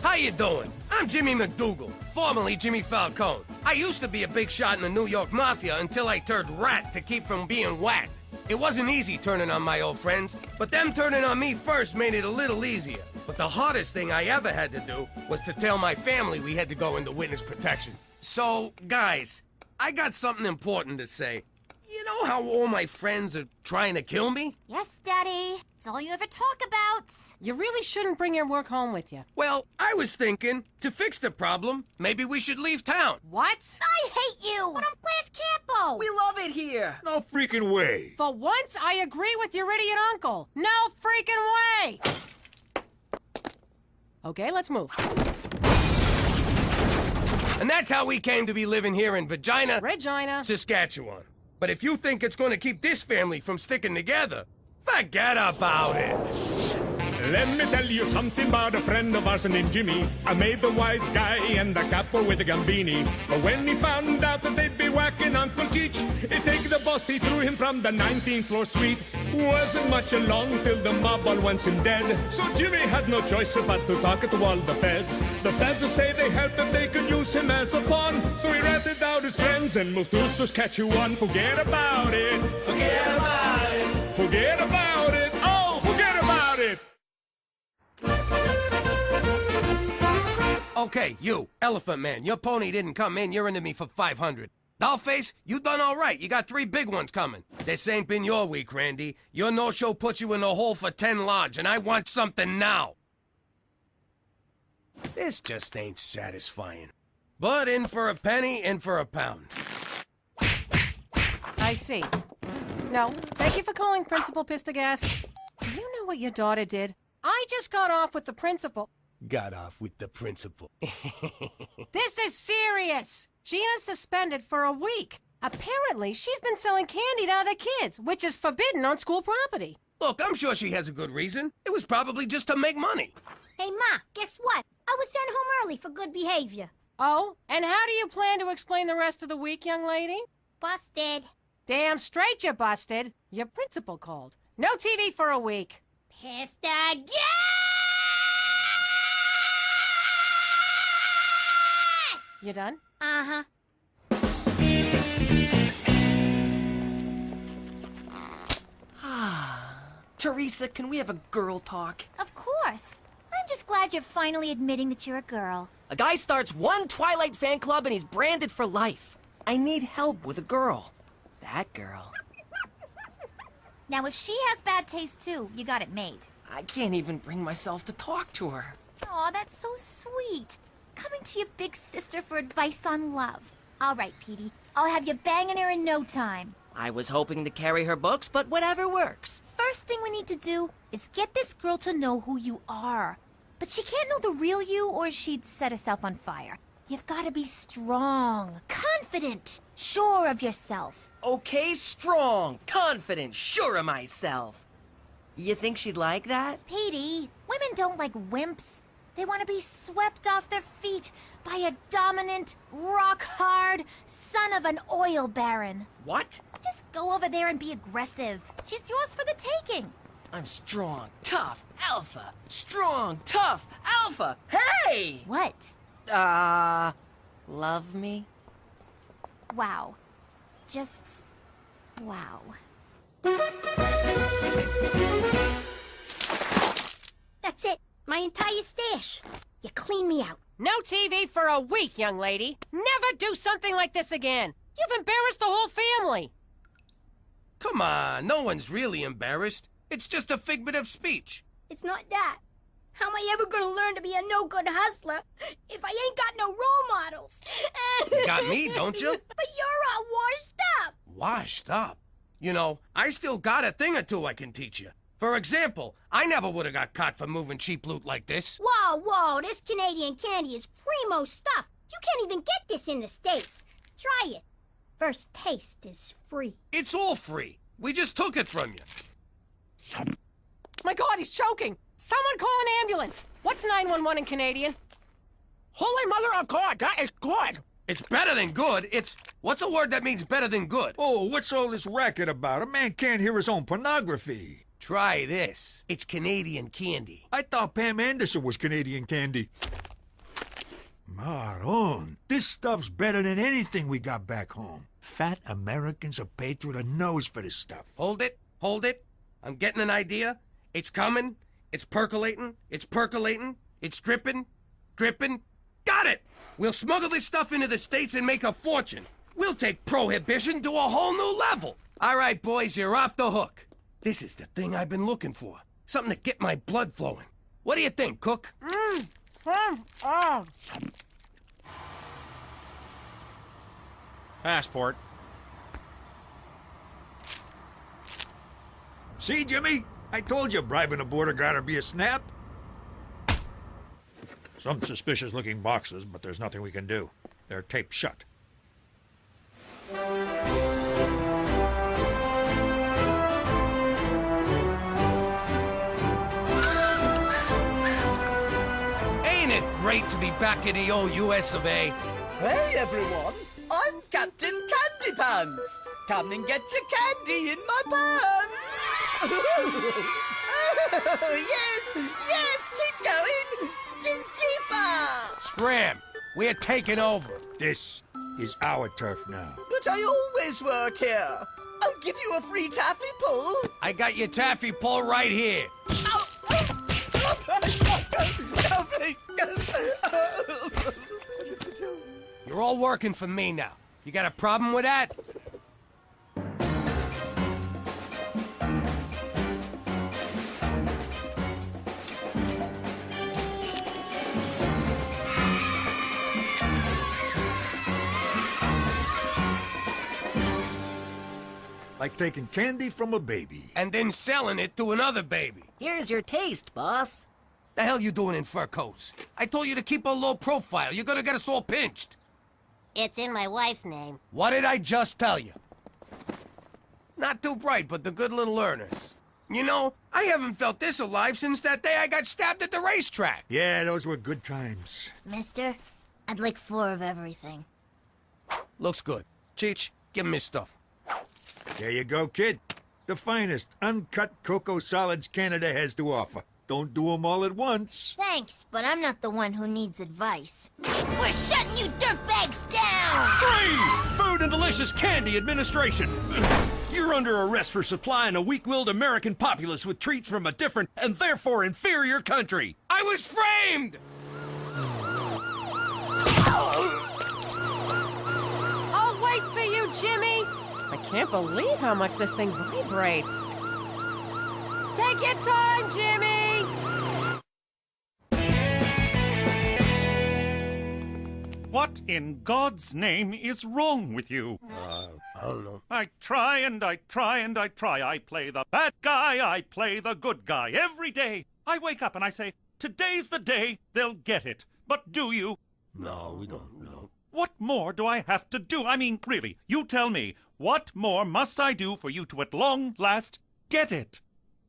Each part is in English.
How you doing? I'm Jimmy McDougal, formerly Jimmy Falcone. I used to be a big shot in the New York Mafia until I turned rat to keep from being whacked. It wasn't easy turning on my old friends, but them turning on me first made it a little easier. But the hardest thing I ever had to do was to tell my family we had to go into witness protection. So, guys, I got something important to say. You know how all my friends are trying to kill me? Yes, Daddy. It's all you ever talk about. You really shouldn't bring your work home with you. Well, I was thinking, to fix the problem, maybe we should leave town. What? I hate you! But I'm Class Campo! We love it here. No freaking way. For once, I agree with your idiot uncle. No freaking way! Okay, let's move. And that's how we came to be living here in Regina. Saskatchewan. But if you think it's going to keep this family from sticking together, forget about it. Let me tell you something about a friend of ours named Jimmy. I made the wise guy and the capo with the gambini. But when he found out that they'd be whacking Uncle Cheech, he take the boss, he threw him from the 19th floor suite. Wasn't much along till the mob all wants him dead. So Jimmy had no choice but to talk to all the feds. The feds say they helped if they could use him as a pawn. So he ratted out his friends and moved to Saskatchewan. Forget about it. Forget about it. Forget about it. Oh, forget about it. Okay, you, Elephant Man, your pony didn't come in. You're into me for 500. Dollface, you done all right. You got 3 big ones coming. This ain't been your week, Randy. Your no-show puts you in the hole for 10 large, and I want something now. This just ain't satisfying. But in for a penny, in for a pound. I see. No, thank you for calling Principal Pistagas. Do you know what your daughter did? I just got off with the principal. Got off with the principal. This is serious! Gina's suspended for a week. Apparently, she's been selling candy to other kids, which is forbidden on school property. Look, I'm sure she has a good reason. It was probably just to make money. Hey, Ma, guess what? I was sent home early for good behavior. Oh, and how do you plan to explain the rest of the week, young lady? Busted. Damn straight you busted. Your principal called. No TV for a week. Pissed again! You done? Uh-huh. Teresa, can we have a girl talk? Of course. I'm just glad you're finally admitting that you're a girl. A guy starts one Twilight fan club and he's branded for life. I need help with a girl. That girl. Now, if she has bad taste, too, you got it made. I can't even bring myself to talk to her. Aw, that's so sweet. Coming to your big sister for advice on love. All right, Petey. I'll have you banging her in no time. I was hoping to carry her books, but whatever works. First thing we need to do is get this girl to know who you are. But she can't know the real you or she'd set herself on fire. You've got to be strong, confident, sure of yourself. Okay, strong, confident, sure of myself. You think she'd like that? Petey, women don't like wimps. They want to be swept off their feet by a dominant, rock-hard son of an oil baron. What? Just go over there and be aggressive. She's yours for the taking. I'm strong, tough, alpha. Strong, tough, alpha. Hey! What? Love me? Wow. Just... wow. That's it. My entire stash. You clean me out. No TV for a week, young lady. Never do something like this again. You've embarrassed the whole family. Come on, no one's really embarrassed. It's just a figment of speech. It's not that. How am I ever gonna learn to be a no-good hustler if I ain't got no role models? You got me, don't you? But you're all washed up. Washed up? You know, I still got a thing or two I can teach you. For example, I never would have got caught for moving cheap loot like this. Whoa, whoa, this Canadian candy is primo stuff. You can't even get this in the States. Try it. First taste is free. It's all free. We just took it from you. My God, he's choking. Someone call an ambulance. What's 911 in Canadian? Holy Mother of God, that is good. It's better than good. What's a word that means better than good? Oh, what's all this racket about? A man can't hear his own pornography. Try this. It's Canadian candy. I thought Pam Anderson was Canadian candy. Maron, this stuff's better than anything we got back home. Fat Americans are paid through the nose for this stuff. Hold it. Hold it. I'm getting an idea. It's coming. It's percolating. It's percolating. It's dripping. Dripping. Got it! We'll smuggle this stuff into the States and make a fortune. We'll take prohibition to a whole new level. All right, boys, you're off the hook. This is the thing I've been looking for. Something to get my blood flowing. What do you think, Cook? Passport. See, Jimmy? I told you bribing a border guard would be a snap. Some suspicious-looking boxes, but there's nothing we can do. They're taped shut. Ain't it great to be back in the old US of A? Hey everyone, I'm Captain Candy Pants. Come and get your candy in my pants. Oh, yes, keep going. Dig deeper. Scram! We're taking over. This is our turf now. But I always work here. I'll give you a free taffy pull. I got your taffy pull right here. You're all working for me now. You got a problem with that? Like taking candy from a baby. And then selling it to another baby. Here's your taste, boss. The hell you doing in fur coats? I told you to keep a low profile. You're gonna get us all pinched. It's in my wife's name. What did I just tell you? Not too bright, but the good little learners. You know, I haven't felt this alive since that day I got stabbed at the racetrack. Yeah, those were good times. Mister, I'd like 4 of everything. Looks good. Cheech, give him his stuff. There you go, kid. The finest uncut cocoa solids Canada has to offer. Don't do 'em all at once. Thanks, but I'm not the one who needs advice. We're shutting you dirtbags down! Freeze! Food and Delicious Candy Administration! You're under arrest for supplying a weak-willed American populace with treats from a different and therefore inferior country. I was framed! I'll wait for you, Jimmy. I can't believe how much this thing vibrates. Take your time, Jimmy! What in God's name is wrong with you? I don't know. I try and I try and I try. I play the bad guy, I play the good guy every day. I wake up and I say, today's the day they'll get it. But do you? No, we don't know. What more do I have to do? I mean, really, you tell me, what more must I do for you to at long last get it?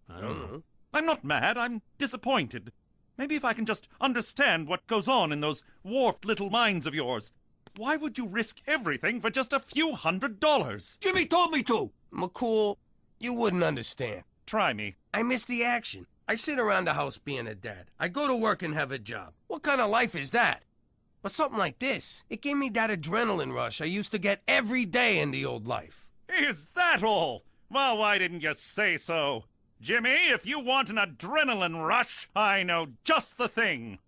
I don't know. I'm not mad, I'm disappointed. Maybe if I can just understand what goes on in those warped little minds of yours. Why would you risk everything for just a few $100s? Jimmy told me to. McCool, you wouldn't understand. Try me. I miss the action. I sit around the house being a dad. I go to work and have a job. What kind of life is that? But something like this, it gave me that adrenaline rush I used to get every day in the old life. Is that all? Well, why didn't you say so? Jimmy, if you want an adrenaline rush, I know just the thing.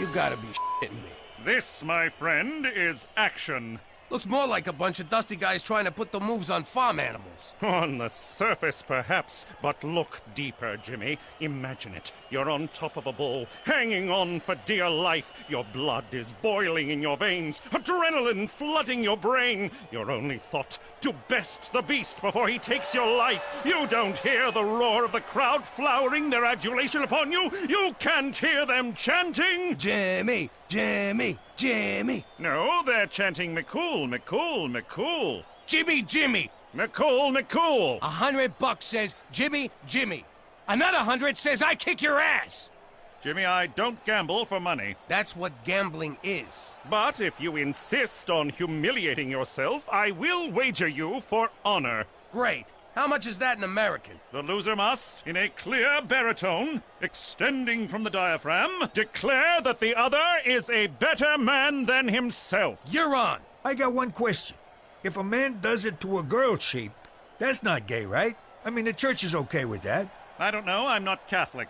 You gotta be shitting me. This, my friend, is action. Looks more like a bunch of dusty guys trying to put the moves on farm animals. On the surface, perhaps, but look deeper, Jimmy. Imagine it. You're on top of a bull, hanging on for dear life. Your blood is boiling in your veins, adrenaline flooding your brain. Your only thought, to best the beast before he takes your life. You don't hear the roar of the crowd flowering their adulation upon you. You can't hear them chanting. Jimmy, Jimmy, Jimmy. No, they're chanting McCool, McCool, McCool. Jimmy, Jimmy. McCool, McCool. $100 says Jimmy, Jimmy. Another 100 says I kick your ass. Jimmy, I don't gamble for money. That's what gambling is. But if you insist on humiliating yourself, I will wager you for honor. Great. How much is that in American? The loser must, in a clear baritone, extending from the diaphragm, declare that the other is a better man than himself. You're on. I got one question. If a man does it to a girl sheep, that's not gay, right? I mean, the church is okay with that. I don't know, I'm not Catholic.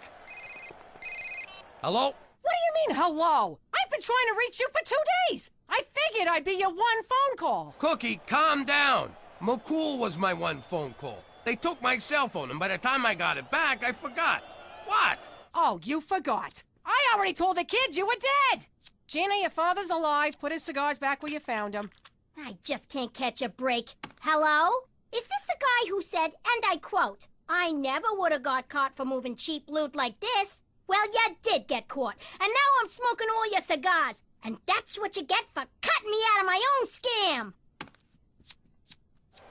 Hello? What do you mean, hello? I've been trying to reach you for 2 days. I figured I'd be your one phone call. Cookie, calm down. McCool was my one phone call. They took my cell phone, and by the time I got it back, I forgot. What? Oh, you forgot. I already told the kids you were dead. Gina, your father's alive. Put his cigars back where you found them. I just can't catch a break. Hello? Is this the guy who said, and I quote, "I never would have got caught for moving cheap loot like this"? Well, you did get caught, and now I'm smoking all your cigars. And that's what you get for cutting me out of my own scam.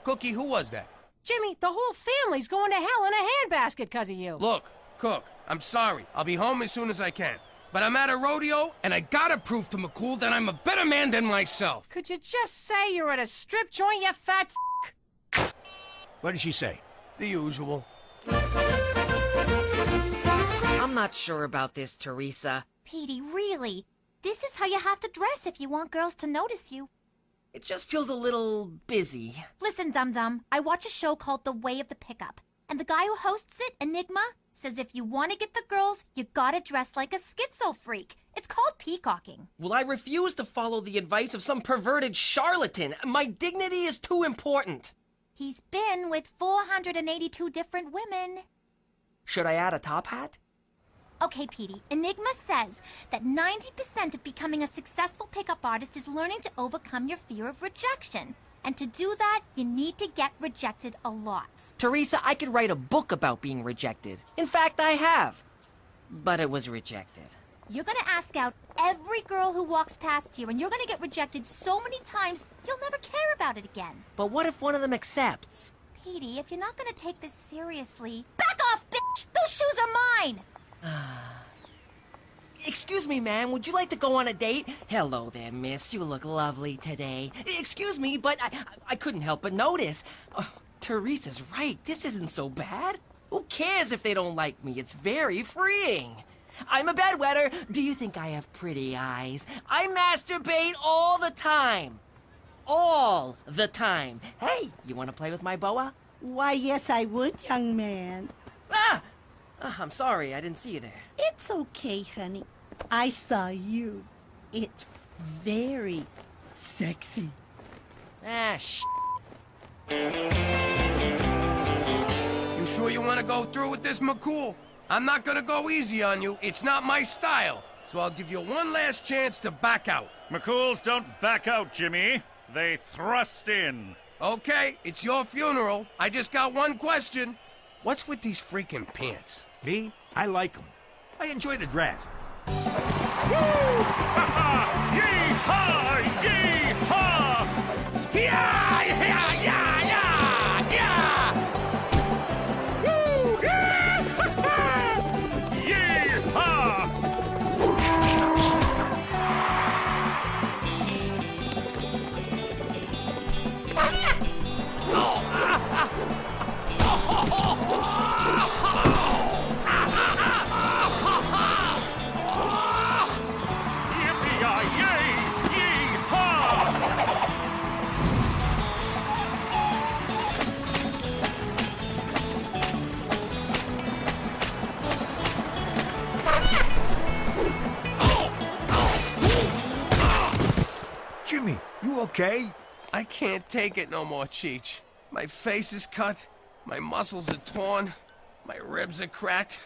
Cookie, who was that? Jimmy, the whole family's going to hell in a handbasket because of you. Look, Cook, I'm sorry. I'll be home as soon as I can. But I'm at a rodeo, and I gotta prove to McCool that I'm a better man than myself. Could you just say you're at a strip joint, you fat f***? What did she say? The usual. I'm not sure about this, Teresa. Petey, really? This is how you have to dress if you want girls to notice you. It just feels a little busy. Listen, Dum-Dum, I watch a show called The Way of the Pickup. And the guy who hosts it, Enigma, says if you want to get the girls, you gotta dress like a schizo freak. It's called peacocking. Well, I refuse to follow the advice of some perverted charlatan. My dignity is too important. He's been with 482 different women. Should I add a top hat? Okay, Petey, Enigma says that 90% of becoming a successful pickup artist is learning to overcome your fear of rejection. And to do that, you need to get rejected a lot. Teresa, I could write a book about being rejected. In fact, I have. But it was rejected. You're gonna ask out every girl who walks past here, and you're gonna get rejected so many times, you'll never care about it again. But what if one of them accepts? Petey, if you're not gonna take this seriously, back off, bitch! Those shoes are mine! Excuse me, ma'am, would you like to go on a date? Hello there, miss. You look lovely today. Excuse me, but I couldn't help but notice. Oh, Teresa's right. This isn't so bad. Who cares if they don't like me? It's very freeing. I'm a bedwetter. Do you think I have pretty eyes? I masturbate all the time. All the time. Hey, you want to play with my boa? Why, yes, I would, young man. Ah! I'm sorry, I didn't see you there. It's okay, honey. I saw you. It's very sexy. Ah, sh**. You sure you want to go through with this, McCool? I'm not gonna go easy on you. It's not my style. So I'll give you one last chance to back out. McCools don't back out, Jimmy. They thrust in. Okay, it's your funeral. I just got one question. What's with these freaking pants? Me? I like them. I enjoy the draft. Woo! Yee-haw! Yee-haw! Yeah! Yeah! Yeah! Yeah! Yeah! Woo! Yee-haw! Yippee-yay! Yee-haw! Jimmy, you okay? I can't take it no more, Cheech. My face is cut, my muscles are torn, my ribs are cracked,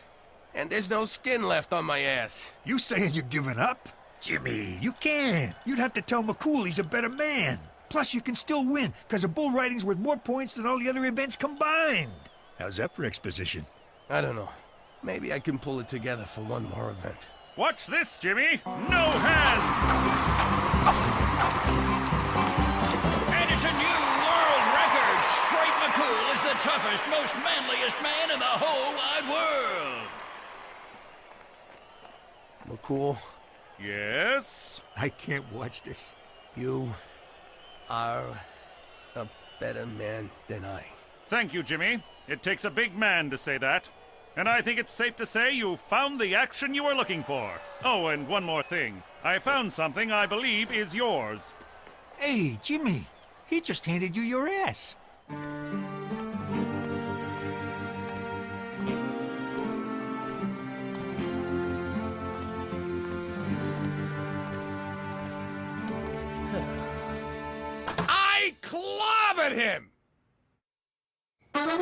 and there's no skin left on my ass. You saying you're giving up? Jimmy, you can't. You'd have to tell McCool he's a better man. Plus, you can still win, because a bull riding's worth more points than all the other events combined. How's that for exposition? I don't know. Maybe I can pull it together for one more event. Watch this, Jimmy! No hands! And it's a new world record! Straight McCool is the toughest toughest, most manliest man in the whole wide world. McCool, Yes? I can't watch this. you are a better man than I. Thank you, Jimmy. It takes a big man to say that. And I think it's safe to say you found the action you were looking for. Oh, and one more thing. I found something I believe is yours. Hey, Jimmy, he just handed you your ass. I clobbered him! Pops,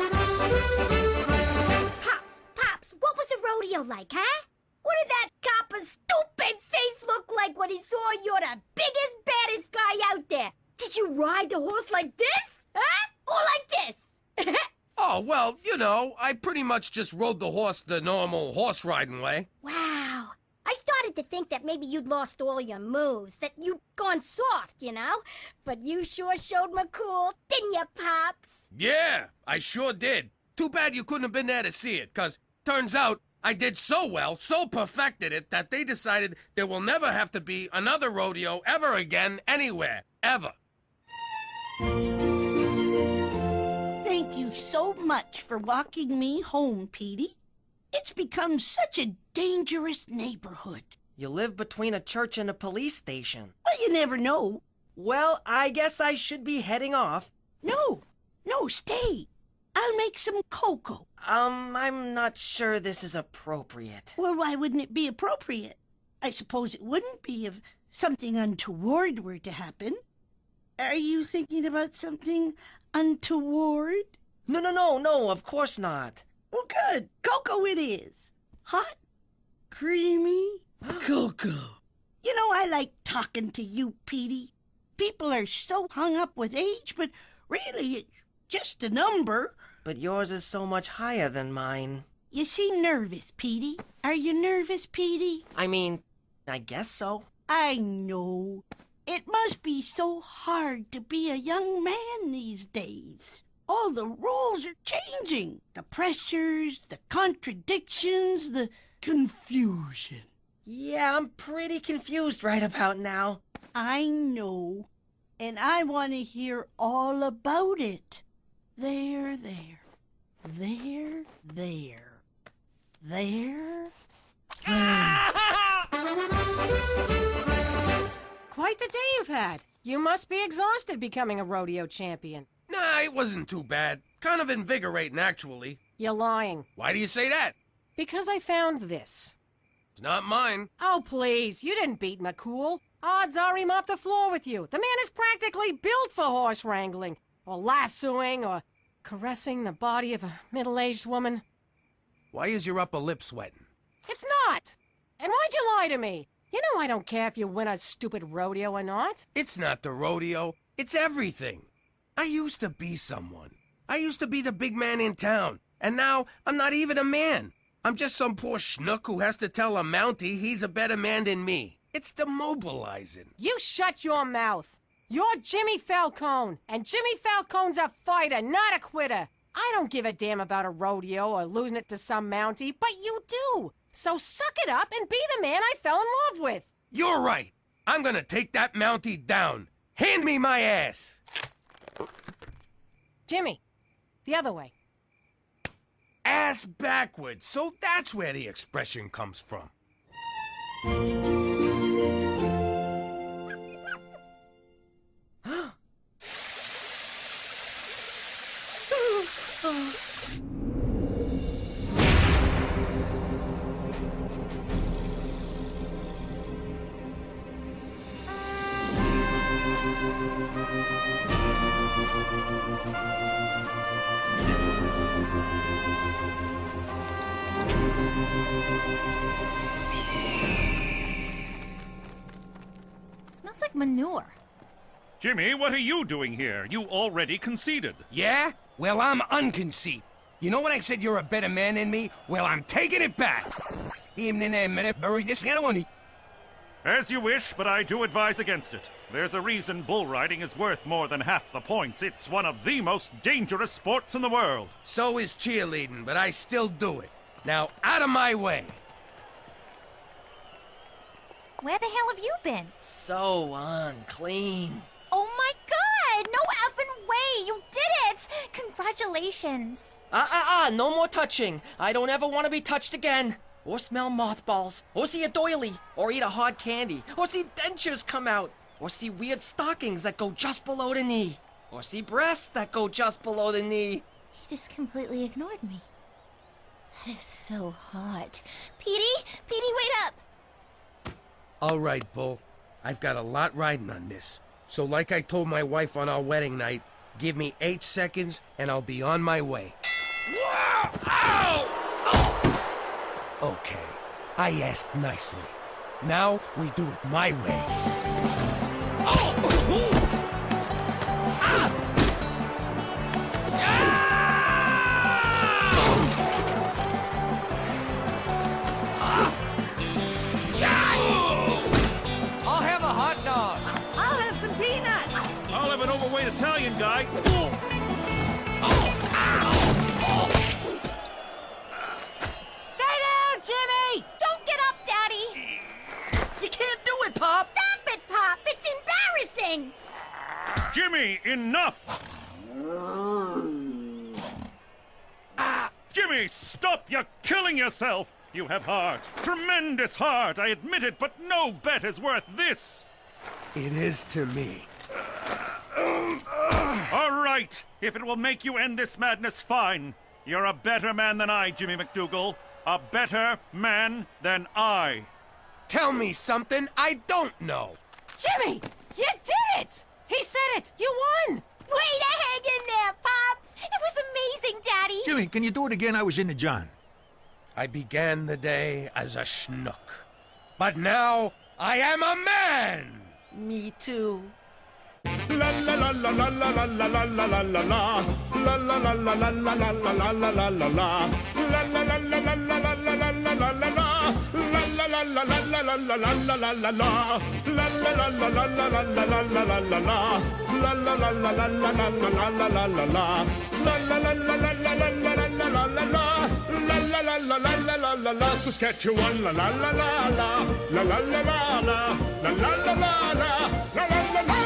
what was the rodeo like, huh? What did that copper's stupid face look like when he saw you're the biggest, baddest guy out there? Did you ride the horse like this? Huh? Or like this? Oh, well, you know, I pretty much just rode the horse the normal horse riding way. Wow. I started to think that maybe you'd lost all your moves, that you'd gone soft, you know? But you sure showed McCool, didn't you, Pops? Yeah, I sure did. Too bad you couldn't have been there to see it, 'cause turns out I did so well, so perfected it, that they decided there will never have to be another rodeo ever again anywhere. Ever. Thank you so much for walking me home, Petey. It's become such a dangerous neighborhood. You live between a church and a police station. Well, you never know. Well, I guess I should be heading off. No, stay. I'll make some cocoa. I'm not sure this is appropriate. Well, why wouldn't it be appropriate? I suppose it wouldn't be if something untoward were to happen. Are you thinking about something untoward? No, of course not. Well, good. Cocoa it is. Hot, creamy cocoa. You know, I like talking to you, Petey. People are so hung up with age, but really, it's just a number. But yours is so much higher than mine. You seem nervous, Petey. Are you nervous, Petey? I mean, I guess so. I know. It must be so hard to be a young man these days. All the rules are changing. The pressures, the contradictions, the confusion. Yeah, I'm pretty confused right about now. I know. And I want to hear all about it. There. Quite the day you've had. You must be exhausted becoming a rodeo champion. Nah, it wasn't too bad. Kind of invigorating, actually. You're lying. Why do you say that? Because I found this. It's not mine. Oh, please. You didn't beat McCool. Odds are he mopped the floor with you. The man is practically built for horse wrangling, or lassoing, or caressing the body of a middle-aged woman. Why is your upper lip sweating? It's not. And why'd you lie to me? You know I don't care if you win a stupid rodeo or not. It's not the rodeo. It's everything. I used to be someone. I used to be the big man in town. And now I'm not even a man. I'm just some poor schnook who has to tell a Mountie he's a better man than me. It's demobilizing. You shut your mouth. You're Jimmy Falcone, and Jimmy Falcone's a fighter, not a quitter. I don't give a damn about a rodeo or losing it to some Mountie, but you do. So suck it up and be the man I fell in love with. You're right. I'm gonna take that Mountie down. Hand me my ass. Jimmy, the other way. Ass backwards. So that's where the expression comes from. Smells like manure. Jimmy, what are you doing here? You already conceded. Yeah? Well, I'm unconceited. You know when I said you're a better man than me? Well, I'm taking it back. As you wish, but I do advise against it. There's a reason bull riding is worth more than half the points. It's one of the most dangerous sports in the world. So is cheerleading, but I still do it. Now, out of my way. Where the hell have you been? So unclean. Oh my god! No effing way! You did it! Congratulations. No more touching. I don't ever want to be touched again. Or smell mothballs. Or see a doily. Or eat a hard candy. Or see dentures come out. Or see weird stockings that go just below the knee. Or see breasts that go just below the knee. He just completely ignored me. That is so hot. Petey, wait up! All right, Bull. I've got a lot riding on this. So like I told my wife on our wedding night, give me 8 seconds and I'll be on my way. Wow! Ow! Oh! Okay, I asked nicely. Now we do it my way. Oh! Ah! I'll have a hot dog. I'll have some peanuts. I'll have an overweight Italian guy. Stay down, Jimmy! Don't get up, Daddy! You can't do it, Pop! Stop it, Pop! It's embarrassing! Jimmy, enough! Jimmy, stop! You're killing yourself! You have heart. Tremendous heart, I admit it, but no bet is worth this! It is to me. All right, if it will make you end this madness, fine. You're a better man than I, Jimmy McDougal. A better man than I. Tell me something I don't know. Jimmy, you did it! He said it! You won! Way to hang in there, Pops! It was amazing, Daddy! Jimmy, can you do it again? I was into John. I began the day as a schnook. But now I am a man! Me too. La la la la la la la la la la la la. La la la la la la la la la la la la. La la la la la la la la la la la la. La la la la la la la la la la la la. La la la la la la la la la la la la la. La la la la la la la la la la la la. La la la la la la la la la la la la. La la la la la la la la la. Saskatchewan la la la la la. La la la la la. La la la la la. La la la la.